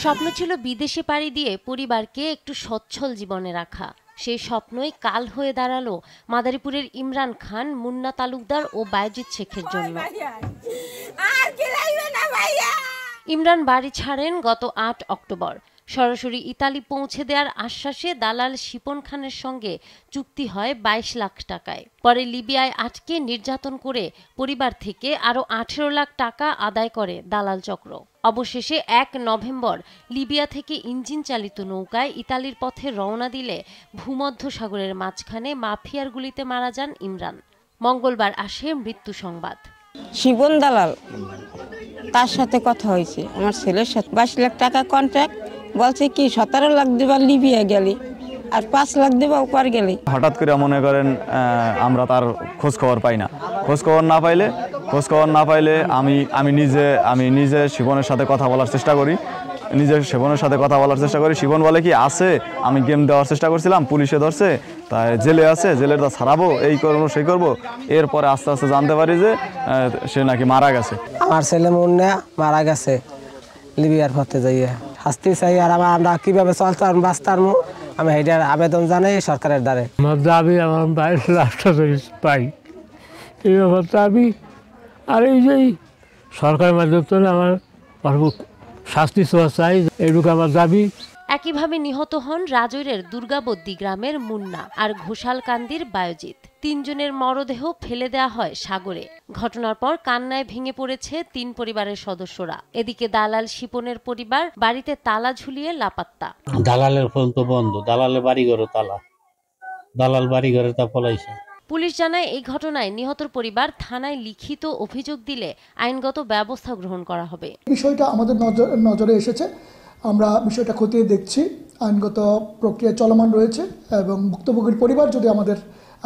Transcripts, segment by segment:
স্বপ্ন ছিল বিদেশে পাড়ি দিয়ে পরিবারকে একটু সচ্ছল জীবনে রাখা। সেই স্বপ্নই কাল হয়ে দাঁড়ালো মাদারীপুরের ইমরান খান, মুন্না তালুকদার ও বায়েজিদ শেখের জন্য। ইমরান বাড়ি ছাড়েন গত ৮ অক্টোবর। সরাসরি ইতালি পৌঁছে দেওয়ার আশ্বাসে দালাল শিপন খানের সঙ্গে চুক্তি হয় ২২ লাখ টাকায়। পরে লিবিয়ায় আটকে নির্যাতন করে পরিবার থেকে আরও ১৮ লাখ টাকা আদায় করে দালাল চক্র। অবশেষে ১ নভেম্বর লিবিয়া থেকে ইঞ্জিন চালিত নৌকায় ইতালির পথে রওনা দিলে ভূমধ্যসাগরের মাঝখানে মাফিয়ার গুলিতে মারা যান ইমরান। মঙ্গলবার আসে মৃত্যু সংবাদ। শিপন দালাল, তার সাথে কথা হয়েছে আমার ছেলের সাথে। ২২ লাখ টাকা কন্ট্রাক্ট, বলছে কি ১৭ লাখ দেবা লিবিয়া গেলে আর 5 লাখ দেবা ওপার গেলে। হঠাৎ করে মনে করেন আমরা তার খোঁজ খবর পাই না। খোঁজ খবর না পাইলে আমি নিজে শিবনের সাথে কথা বলার চেষ্টা করি। শিবন বলে কি আছে, আমি গেম দেওয়ার চেষ্টা করছিলাম, পুলিশে ধরছে, তাই জেলে আছে, জেলের তা ছাড়াবো, এই করবো সেই করবো। এরপরে আস্তে আস্তে জানতে পারি যে সে নাকি মারা গেছে। আমার ছেলে মুন্না মারা গেছে লিবিয়ার পথে যাইয়া। শাস্তি চাই আর আমরা কিভাবে চলতাম বাঁচতাম আমি এইটার আবেদন জানাই সরকারের দ্বারে। আমার দাবি আমার ২২ লাখ টাকা পাই, এই ব্যাপারটা আমি আর এই যে সরকারের মাধ্যমে আমার শাস্তি চাই, এইটুকু আমার দাবি। একইভাবে নিহত হন রাজৈরের দুর্গাবদ্দি গ্রামের মুন্না আর ঘোষালকান্দির বায়েজিদ। ৩ জনের মরদেহ ফেলে দেওয়া হয় সাগরে। ঘটনার পর কান্নায় ভেঙে পড়েছে ৩ পরিবারের সদস্যরা। এদিকে দালাল শিপনের পরিবার বাড়িতে তালা ঝুলিয়ে লাপাত্তা। দালালের ফোন তো বন্ধ, দালালের বাড়িঘরে তালা, দালাল বাড়িঘরে তা পলাইছে। পুলিশ জানায় এই ঘটনায় নিহতর পরিবার থানায় লিখিত অভিযোগ দিলে আইনগত ব্যবস্থা গ্রহণ করা হবে। বিষয়টা আমাদের নজরে এসেছে, আমরা বিষয়টা খতিয়ে দেখছি। আইনগত প্রক্রিয়া চলমান রয়েছে এবং ভুক্তভোগীর পরিবার যদি আমাদের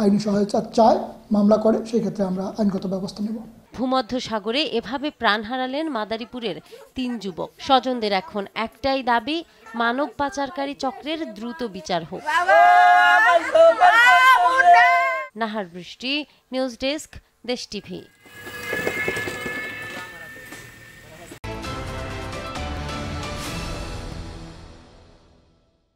আইনি সহায়তা চায়, মামলা করে, সেই ক্ষেত্রে আমরা আইনগত ব্যবস্থা নেব। ভূমধ্যসাগরে এভাবে প্রাণ হারালেন মাদারীপুরের ৩ যুবক। স্বজনদের এখন একটাই দাবি, মানব পাচারকারী চক্রের দ্রুত বিচার হোক। নাহার বৃষ্টি, নিউজ ডেস্ক, দেশ টিভি।